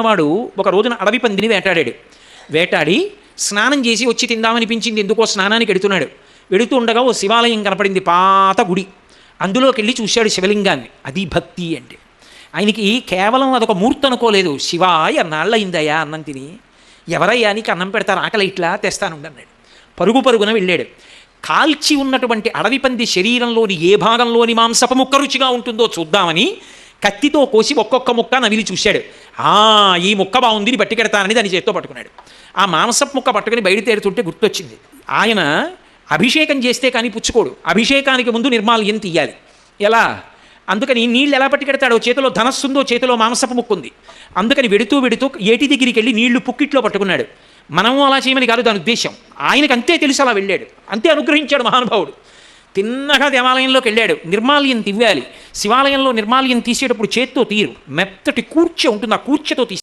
వాడు ఒక రోజున అడవి పందిని వేటాడాడు. వేటాడి స్నానం చేసి వచ్చి తిందామనిపించింది, ఎందుకో స్నానానికి వెడుతూ ఉండగా ఓ శివాలయం కనపడింది, పాత గుడి. అందులోకి వెళ్ళి చూశాడు శివలింగాన్ని. అది భక్తి అంటే. ఆయనకి కేవలం అదొక మూర్తి అనుకోలేదు. శివాయ నాళ్ళయిందయ్యా అన్నం తిని, ఎవరయ్యా నీకు అన్నం పెడతారు, ఆకలి ఇట్లా తెస్తానుండన్నాడు. పరుగున వెళ్ళాడు. కాల్చి ఉన్నటువంటి అడవి పంది శరీరంలోని ఏ భాగంలోని మాంసపు ముక్క రుచిగా ఉంటుందో చూద్దామని కత్తితో కోసి ఒక్కొక్క ముక్క నవిలి చూశాడు. ఈ ముక్క బాగుంది, బట్టి కెడతానని దాని చేత్తో పట్టుకున్నాడు. ఆ మాంసపు ముక్క పట్టుకుని బయలుదేరుతుంటే గుర్తొచ్చింది, ఆయన అభిషేకం చేస్తే కానీ పుచ్చుకోడు. అభిషేకానికి ముందు నిర్మాల్యం తీయాలి. ఎలా? అందుకని నీళ్ళు ఎలా పట్టుకెడతాడో, చేతిలో ధనస్సుందో, చేతిలో మాంసపు ముక్కు ఉంది. అందుకని వెడుతూ ఏటి దగ్గరికి వెళ్ళి నీళ్లు పుక్కిట్లో పట్టుకున్నాడు. మనము అలా చేయమని కాదు దాని ఉద్దేశం. ఆయనకు అంతే తెలుసు, అలా వెళ్ళాడు, అంతే అనుగ్రహించాడు మహానుభావుడు. తిన్నగా దేవాలయంలోకి వెళ్ళాడు. నిర్మాల్యం తివ్వాలి. శివాలయంలో నిర్మాల్యం తీసేటప్పుడు చేత్తో తీరు, మెత్తటి కూర్చె ఉంటుంది, ఆ కూర్చెతో తీసి